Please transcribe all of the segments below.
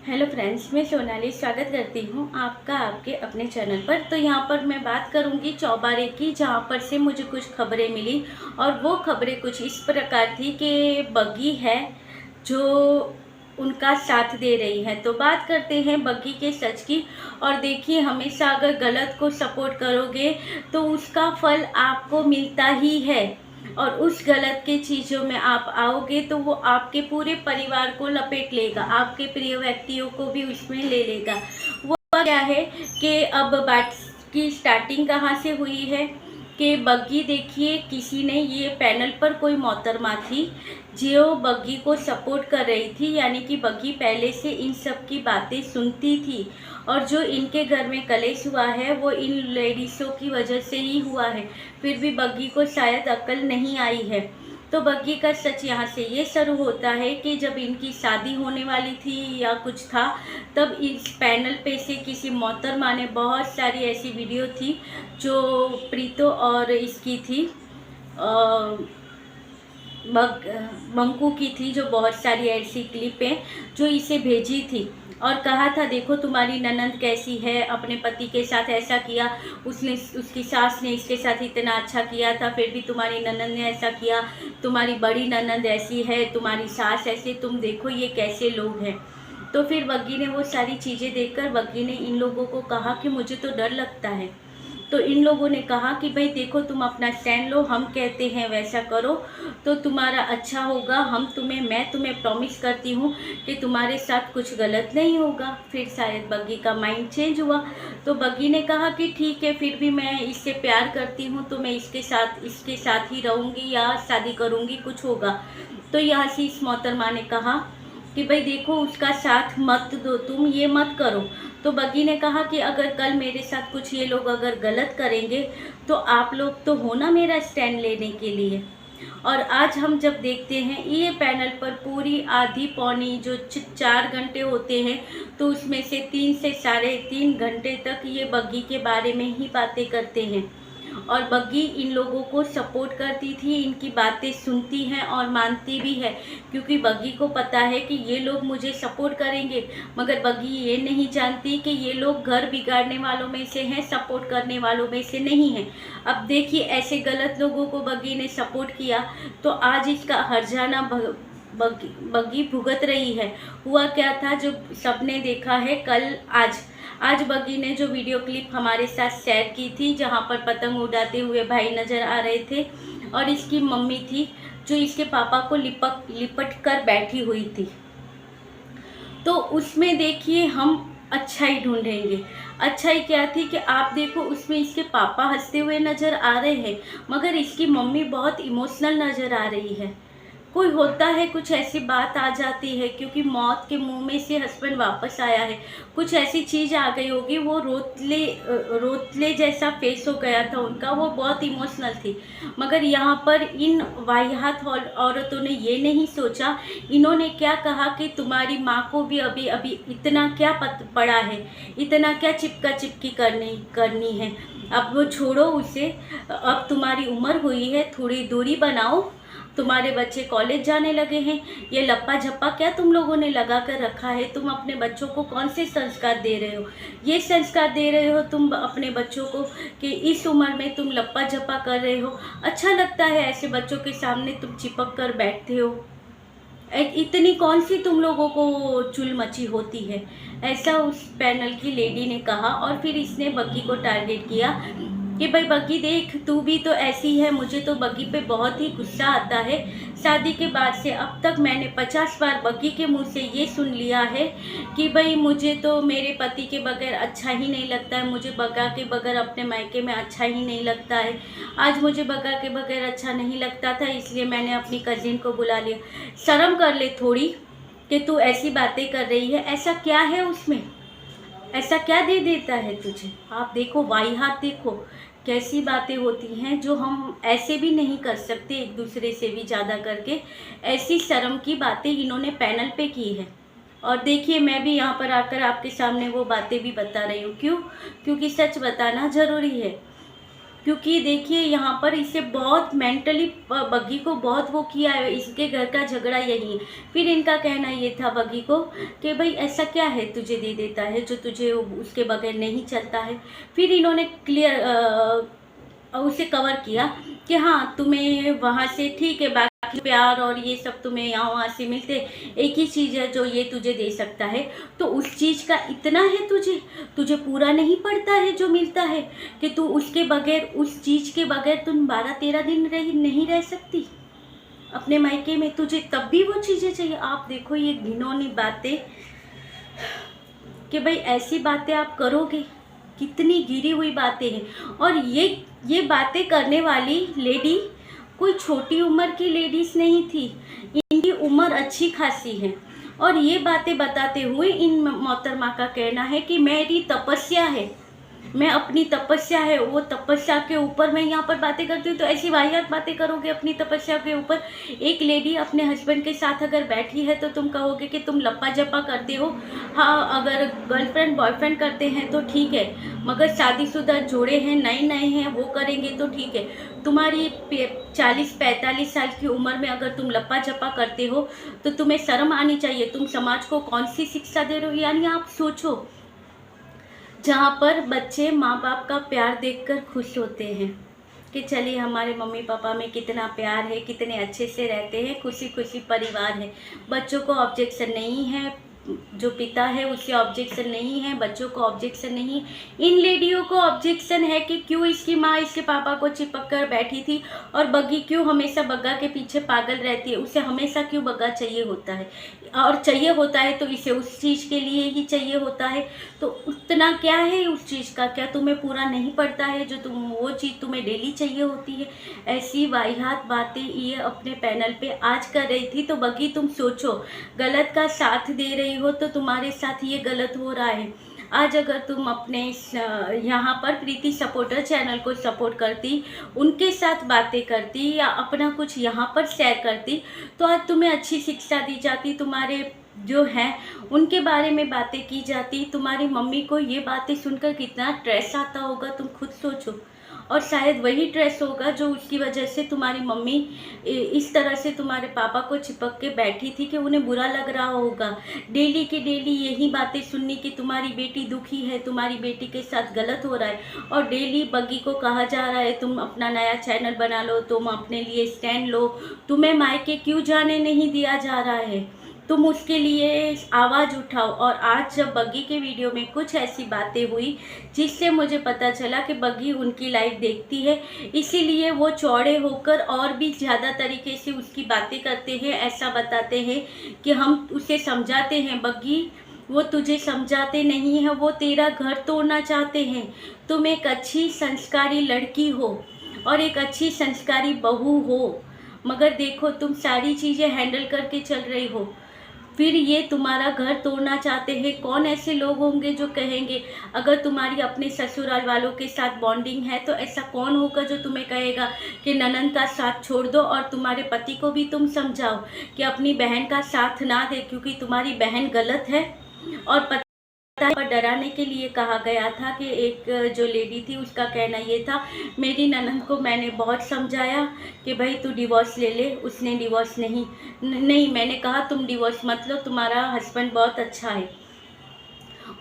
Hello friends, मैं सोनाली स्वागत करती हूँ आपका आपके अपने चैनल पर। तो यहाँ पर मैं बात करूँगी चौबारे की, जहाँ पर से मुझे कुछ खबरें मिली और वो खबरें कुछ इस प्रकार थी कि बग्गी है जो उनका साथ दे रही है। तो बात करते हैं बग्गी के सच की। और देखिए, हमेशा अगर गलत को सपोर्ट करोगे तो उसका फल आपको मिलता ही है, और उस गलत के चीज़ों में आप आओगे तो वो आपके पूरे परिवार को लपेट लेगा, आपके प्रिय व्यक्तियों को भी उसमें ले लेगा। वो क्या है कि अब बात की स्टार्टिंग कहाँ से हुई है कि बग्गी, देखिए, किसी ने ये पैनल पर कोई मोहतरमा थी जो बग्गी को सपोर्ट कर रही थी, यानी कि बग्गी पहले से इन सब की बातें सुनती थी। और जो इनके घर में कलेश हुआ है वो इन लेडीज़ों की वजह से ही हुआ है। फिर भी बग्गी को शायद अक्ल नहीं आई है। तो बग्गी का सच यहाँ से ये शुरू होता है कि जब इनकी शादी होने वाली थी या कुछ था, तब इस पैनल पे से किसी मोहतरमा ने बहुत सारी ऐसी वीडियो थी जो प्रीतो और इसकी थी, बंकू की थी, जो बहुत सारी ऐसी क्लिपें जो इसे भेजी थी और कहा था, देखो तुम्हारी ननंद कैसी है, अपने पति के साथ ऐसा किया, उसने, उसकी सास ने इसके साथ इतना अच्छा किया था, फिर भी तुम्हारी ननंद ने ऐसा किया, तुम्हारी बड़ी ननंद ऐसी है, तुम्हारी सास ऐसी, तुम देखो ये कैसे लोग हैं। तो फिर बग्गी ने वो सारी चीज़ें देखकर बग्गी ने इन लोगों को कहा कि मुझे तो डर लगता है। तो इन लोगों ने कहा कि भाई देखो, तुम अपना स्टैंड लो, हम कहते हैं वैसा करो तो तुम्हारा अच्छा होगा, मैं तुम्हें प्रॉमिस करती हूँ कि तुम्हारे साथ कुछ गलत नहीं होगा। फिर शायद बग्गी का माइंड चेंज हुआ, तो बग्गी ने कहा कि ठीक है, फिर भी मैं इससे प्यार करती हूँ तो मैं इसके साथ ही रहूँगी या शादी करूँगी, कुछ होगा। तो यहाँ से इस मोहतरमा ने कहा कि भाई देखो, उसका साथ मत दो, तुम ये मत करो। तो बग्गी ने कहा कि अगर कल मेरे साथ कुछ ये लोग अगर गलत करेंगे तो आप लोग तो हो ना मेरा स्टैंड लेने के लिए। और आज हम जब देखते हैं ये पैनल पर पूरी आधी पौनी जो 4 घंटे होते हैं, तो उसमें से 3 से 3.5 घंटे तक ये बग्गी के बारे में ही बातें करते हैं। और बग्गी इन लोगों को सपोर्ट करती थी, इनकी बातें सुनती हैं और मानती भी है, क्योंकि बग्गी को पता है कि ये लोग मुझे सपोर्ट करेंगे। मगर बग्गी ये नहीं जानती कि ये लोग घर बिगाड़ने वालों में से हैं, सपोर्ट करने वालों में से नहीं हैं। अब देखिए, ऐसे गलत लोगों को बग्गी ने सपोर्ट किया तो आज इसका हर्जाना बग्गी भुगत रही है। हुआ क्या था जो सबने देखा है कल, आज बग्गी ने जो वीडियो क्लिप हमारे साथ शेयर की थी, जहां पर पतंग उड़ाते हुए भाई नज़र आ रहे थे और इसकी मम्मी थी जो इसके पापा को लिपट कर बैठी हुई थी। तो उसमें देखिए, हम अच्छाई ढूंढेंगे। अच्छाई क्या थी कि आप देखो, उसमें इसके पापा हंसते हुए नज़र आ रहे हैं, मगर इसकी मम्मी बहुत इमोशनल नज़र आ रही है। कोई होता है, कुछ ऐसी बात आ जाती है, क्योंकि मौत के मुंह में से हस्बैंड वापस आया है, कुछ ऐसी चीज़ आ गई होगी, वो रोतले जैसा फेस हो गया था उनका, वो बहुत इमोशनल थी। मगर यहाँ पर इन वाहियात औरतों ने ये नहीं सोचा, इन्होंने क्या कहा कि तुम्हारी माँ को भी अभी अभी इतना क्या पड़ा है, इतना क्या चिपका चिपकी करनी है, अब वो छोड़ो उसे, अब तुम्हारी उम्र हुई है, थोड़ी दूरी बनाओ, तुम्हारे बच्चे कॉलेज जाने लगे हैं, ये लप्पा झप्पा क्या तुम लोगों ने लगा कर रखा है, तुम अपने बच्चों को कौन से संस्कार दे रहे हो, ये संस्कार दे रहे हो तुम अपने बच्चों को कि इस उम्र में तुम लप्पा झप्पा कर रहे हो। अच्छा लगता है ऐसे बच्चों के सामने तुम चिपक कर बैठते हो, इतनी कौन सी तुम लोगों को चुल मची होती है, ऐसा उस पैनल की लेडी ने कहा। और फिर इसने बग्गी को टारगेट किया कि भाई बग्गी देख, तू भी तो ऐसी है। मुझे तो बग्गी पे बहुत ही गुस्सा आता है। शादी के बाद से अब तक मैंने 50 बार बग्गी के मुंह से ये सुन लिया है कि भाई मुझे तो मेरे पति के बगैर अच्छा ही नहीं लगता है, मुझे बग्गा के बगैर अपने मायके में अच्छा ही नहीं लगता है। आज मुझे बग्गा के बगैर अच्छा नहीं लगता था, इसलिए मैंने अपनी कजिन को बुला लिया। शर्म कर ले थोड़ी कि तू ऐसी बातें कर रही है, ऐसा क्या है उसमें, ऐसा क्या दे देता है तुझे। आप देखो, वाहियात देखो, कैसी बातें होती हैं जो हम ऐसे भी नहीं कर सकते, एक दूसरे से भी ज़्यादा करके। ऐसी शर्म की बातें इन्होंने पैनल पे की है। और देखिए, मैं भी यहाँ पर आकर आपके सामने वो बातें भी बता रही हूँ। क्यों? क्योंकि सच बताना ज़रूरी है। क्योंकि देखिए यहाँ पर इसे बहुत मेंटली बग्गी को बहुत वो किया है, इसके घर का झगड़ा यही है। फिर इनका कहना ये था बग्गी को कि भाई ऐसा क्या है तुझे दे देता है जो तुझे उसके बगैर नहीं चलता है। फिर इन्होंने उसे कवर किया कि हाँ तुम्हें वहाँ से ठीक है, बाकी प्यार और ये सब तुम्हें यहाँ वहाँ से मिलते, एक ही चीज़ है जो ये तुझे दे सकता है। तो उस चीज़ का इतना है तुझे पूरा नहीं पड़ता है जो मिलता है, कि तू उसके बगैर, उस चीज़ के बगैर तुम 12-13 दिन नहीं रह सकती अपने मायके में, तुझे तब भी वो चीज़ें चाहिए। आप देखो ये घिनौनी बातें, कि भाई ऐसी बातें आप करोगे, कितनी गिरी हुई बातें हैं। और ये बातें करने वाली लेडी कोई छोटी उम्र की लेडीज़ नहीं थी, इनकी उम्र अच्छी खासी है। और ये बातें बताते हुए इन मोहतरमा का कहना है कि मेरी तपस्या है, मैं अपनी तपस्या है, वो तपस्या के ऊपर मैं यहाँ पर बातें करती हूँ। तो ऐसी वाहियात बातें करोगे अपनी तपस्या के ऊपर। एक लेडी अपने हस्बैंड के साथ अगर बैठी है तो तुम कहोगे कि तुम लप्पा जप्पा करते हो। हाँ, अगर गर्लफ्रेंड बॉयफ्रेंड करते हैं तो ठीक है, मगर शादीशुदा जोड़े हैं, नए हैं, वो करेंगे तो ठीक है। तुम्हारी 40-45 साल की उम्र में अगर तुम लप्पा जप्पा करते हो तो तुम्हें शर्म आनी चाहिए। तुम समाज को कौन सी शिक्षा दे रहे हो? यानी आप सोचो, जहाँ पर बच्चे माँ बाप का प्यार देखकर खुश होते हैं कि चलिए हमारे मम्मी पापा में कितना प्यार है, कितने अच्छे से रहते हैं, खुशी खुशी परिवार है, बच्चों को ऑब्जेक्शन नहीं है, जो पिता है उसे ऑब्जेक्शन नहीं है, बच्चों को ऑब्जेक्शन नहीं। इन लेडियों को ऑब्जेक्शन है कि क्यों इसकी माँ इसके पापा को चिपक कर बैठी थी, और बग्गी क्यों हमेशा बग्गा के पीछे पागल रहती है, उसे हमेशा क्यों बग्गा चाहिए होता है, और चाहिए होता है तो इसे उस चीज़ के लिए ही चाहिए होता है। तो उतना क्या है उस चीज़ का, क्या तुम्हें पूरा नहीं पड़ता है जो वो चीज़ तुम्हें डेली चाहिए होती है? ऐसी वाहियात बातें ये अपने पैनल पे आज कर रही थी। तो बग्गी तुम सोचो, गलत का साथ दे रही हो तो तुम्हारे साथ ये गलत हो रहा है। आज अगर तुम अपने यहाँ पर प्रीति सपोर्टर चैनल को सपोर्ट करती, उनके साथ बातें करती, या अपना कुछ यहाँ पर शेयर करती, तो आज तुम्हें अच्छी शिक्षा दी जाती, तुम्हारे जो हैं उनके बारे में बातें की जाती। तुम्हारी मम्मी को ये बातें सुनकर कितना स्ट्रेस आता होगा, तुम खुद सोचो। और शायद वही स्ट्रेस होगा जो उसकी वजह से तुम्हारी मम्मी इस तरह से तुम्हारे पापा को चिपक के बैठी थी, कि उन्हें बुरा लग रहा होगा डेली की डेली यही बातें सुननी कि तुम्हारी बेटी दुखी है, तुम्हारी बेटी के साथ गलत हो रहा है। और डेली बग्गी को कहा जा रहा है तुम अपना नया चैनल बना लो, तुम अपने लिए स्टैंड लो, तुम्हें मायके क्यों जाने नहीं दिया जा रहा है, तुम उसके लिए आवाज़ उठाओ। और आज जब बग्गी के वीडियो में कुछ ऐसी बातें हुई जिससे मुझे पता चला कि बग्गी उनकी लाइफ देखती है, इसीलिए वो चौड़े होकर और भी ज़्यादा तरीके से उसकी बातें करते हैं, ऐसा बताते हैं कि हम उसे समझाते हैं, बग्गी वो तुझे समझाते नहीं हैं, वो तेरा घर तोड़ना चाहते हैं। तुम एक अच्छी संस्कारी लड़की हो और एक अच्छी संस्कारी बहू हो, मगर देखो तुम सारी चीज़ें हैंडल करके चल रही हो, फिर ये तुम्हारा घर तोड़ना चाहते हैं। कौन ऐसे लोग होंगे जो कहेंगे, अगर तुम्हारी अपने ससुराल वालों के साथ बॉन्डिंग है तो ऐसा कौन होगा जो तुम्हें कहेगा कि ननंद का साथ छोड़ दो, और तुम्हारे पति को भी तुम समझाओ कि अपनी बहन का साथ ना दे, क्योंकि तुम्हारी बहन गलत है। और पर डराने के लिए कहा गया था कि एक जो लेडी थी उसका कहना ये था, मेरी ननंद को मैंने बहुत समझाया कि भाई तू डिवोर्स ले ले, उसने डिवोर्स नहीं, मैंने कहा तुम डिवोर्स मत लो, तुम्हारा हस्बैंड बहुत अच्छा है,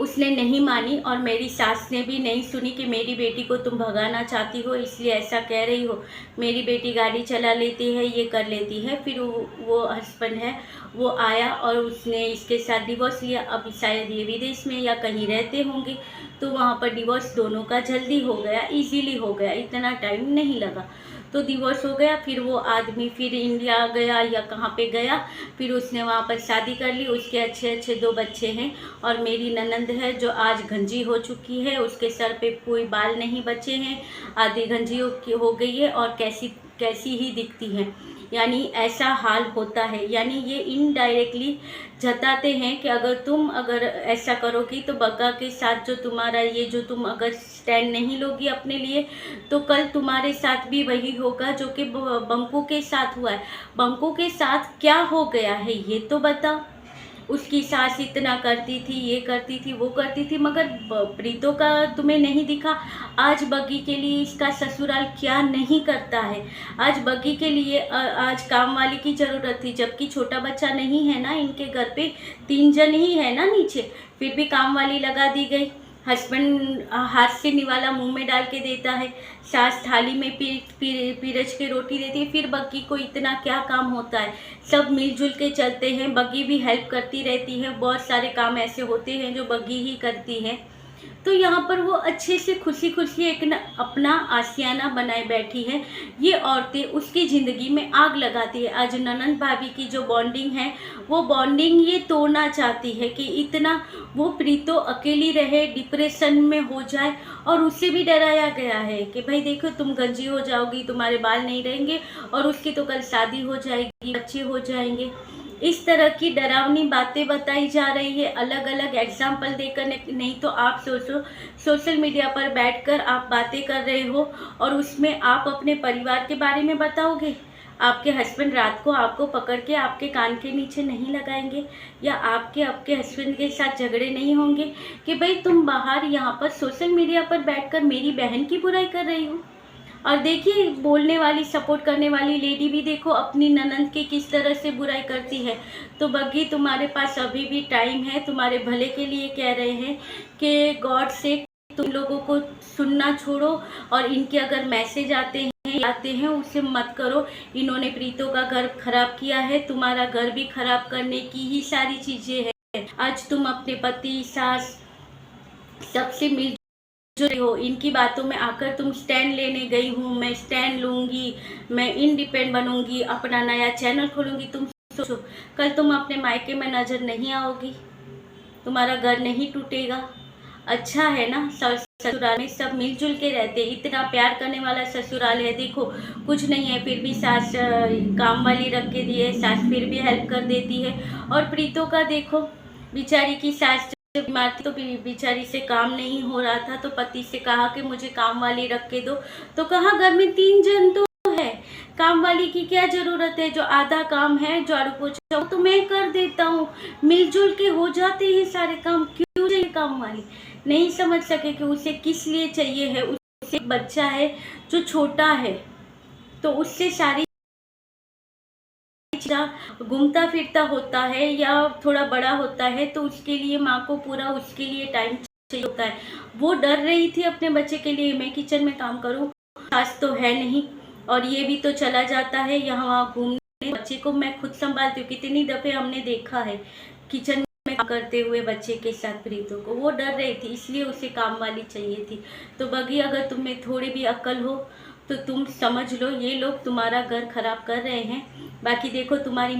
उसने नहीं मानी। और मेरी सास ने भी नहीं सुनी कि मेरी बेटी को तुम भगाना चाहती हो इसलिए ऐसा कह रही हो, मेरी बेटी गाड़ी चला लेती है, ये कर लेती है। फिर वो हस्बैंड है वो आया और उसने इसके साथ डिवोर्स लिया। अब शायद ये विदेश में या कहीं रहते होंगे, तो वहाँ पर डिवोर्स दोनों का जल्दी हो गया, इजीली हो गया, इतना टाइम नहीं लगा, तो डिवोर्स हो गया। फिर वो आदमी फिर इंडिया गया या कहाँ पे गया, फिर उसने वहाँ पर शादी कर ली, उसके अच्छे 2 बच्चे हैं। और मेरी ननंद है जो आज गंजी हो चुकी है, उसके सर पे कोई बाल नहीं बचे हैं, आधी गंजी हो गई है और कैसी ही दिखती है। यानी ऐसा हाल होता है। यानी ये इनडायरेक्टली जताते हैं कि अगर ऐसा करोगी तो बग्गा के साथ जो तुम्हारा ये जो तुम अगर स्टैंड नहीं लोगी अपने लिए, तो कल तुम्हारे साथ भी वही होगा जो कि बंकू के साथ हुआ है। बंकू के साथ क्या हो गया है ये तो बताओ। उसकी सास इतना करती थी, ये करती थी, वो करती थी, मगर प्रीतो का तुम्हें नहीं दिखा। आज बग्गी के लिए इसका ससुराल क्या नहीं करता है। आज बग्गी के लिए आज काम वाली की ज़रूरत थी, जबकि छोटा बच्चा नहीं है ना इनके घर पे, 3 जन ही है ना नीचे, फिर भी काम वाली लगा दी गई। हस्बैंड हाथ से निवाला मुंह में डाल के देता है, सास थाली में पीरज के रोटी देती है। फिर बग्गी को इतना क्या काम होता है, सब मिलजुल के चलते हैं। बग्गी भी हेल्प करती रहती है, बहुत सारे काम ऐसे होते हैं जो बग्गी ही करती है। तो यहाँ पर वो अच्छे से खुशी खुशी एक अपना आशियाना बनाए बैठी है। ये औरतें उसकी ज़िंदगी में आग लगाती है। आज ननंद भाभी की जो बॉन्डिंग है, वो बॉन्डिंग ये तोड़ना चाहती है कि इतना वो प्रीतो अकेली रहे, डिप्रेशन में हो जाए। और उससे भी डराया गया है कि भाई देखो तुम गंजी हो जाओगी, तुम्हारे बाल नहीं रहेंगे, और उसकी तो कल शादी हो जाएगी, बच्चे हो जाएंगे। इस तरह की डरावनी बातें बताई जा रही है, अलग अलग एग्जाम्पल देकर। नहीं तो आप सोचो, सोशल मीडिया पर बैठकर आप बातें कर रहे हो और उसमें आप अपने परिवार के बारे में बताओगे। आपके हस्बैंड रात को आपको पकड़ के आपके कान के नीचे नहीं लगाएंगे, या आपके हस्बैंड के साथ झगड़े नहीं होंगे कि भाई तुम बाहर यहाँ पर सोशल मीडिया पर बैठकर मेरी बहन की बुराई कर रही हो। और देखिए, बोलने वाली, सपोर्ट करने वाली लेडी भी देखो अपनी ननंद की किस तरह से बुराई करती है। तो बग्गी, तुम्हारे पास अभी भी टाइम है, तुम्हारे भले के लिए कह रहे हैं कि गॉड से तुम लोगों को सुनना छोड़ो, और इनके अगर मैसेज आते हैं उसे मत करो। इन्होंने प्रीतो का घर खराब किया है, तुम्हारा घर भी खराब करने की ही सारी चीज़ें हैं। आज तुम अपने पति, सास, सबसे मिल जो हो, इनकी बातों में आकर तुम स्टैंड लेने गई हूँ, मैं स्टैंड लूँगी, मैं इंडिपेंडेंट बनूँगी, अपना नया चैनल खोलूँगी। तुम सोचो, कल तुम अपने मायके में नज़र नहीं आओगी, तुम्हारा घर नहीं टूटेगा। अच्छा है ना, ससुराल में सब मिलजुल के रहते, इतना प्यार करने वाला ससुराल है। देखो कुछ नहीं है, फिर भी सास काम वाली रख के दी है, सास फिर भी हेल्प कर देती है। और प्रीतो का देखो, बेचारी की सास बीमार थी तो बेचारी से काम नहीं हो रहा था, तो पति से कहा कि मुझे काम वाली रख के दो। तो कहा, घर में 3 जन तो है, काम वाली की क्या जरूरत है। जो आधा काम है, झाड़ू पोछा, तो मैं कर देता हूँ, मिलजुल के हो जाते हैं सारे काम, क्यों चाहिए काम वाली। नहीं समझ सके कि उसे किस लिए चाहिए है। उसे बच्चा है जो छोटा है, तो उससे सारी घूमता फिरता होता है या थोड़ा बड़ा होता है, तो उसके लिए माँ को पूरा उसके लिए टाइम चाहिए होता है। वो डर रही थी अपने बच्चे के लिए, मैं किचन में काम करूँ, सास तो है नहीं, और ये भी तो चला जाता है यहाँ वहाँ घूमने। बच्चे को मैं खुद संभालती हूँ, कितनी दफ़े हमने देखा है किचन में काम करते हुए बच्चे के साथ प्रीतो को। वो डर रही थी, इसलिए उसे काम वाली चाहिए थी। तो बग्गी, अगर तुम्हें थोड़ी भी अक्ल हो तो तुम समझ लो, ये लोग तुम्हारा घर खराब कर रहे हैं। बाकी देखो, तुम्हारी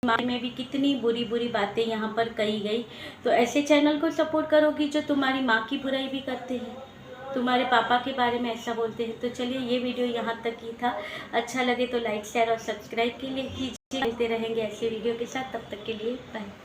माँ में भी कितनी बुरी बुरी बातें यहाँ पर कही गई। तो ऐसे चैनल को सपोर्ट करोगी जो तुम्हारी माँ की बुराई भी करते हैं, तुम्हारे पापा के बारे में ऐसा बोलते हैं। तो चलिए, ये वीडियो यहाँ तक ही था। अच्छा लगे तो लाइक, शेयर और सब्सक्राइब के लिए कीजिए। मिलते रहेंगे ऐसे वीडियो के साथ, तब तक के लिए बाय।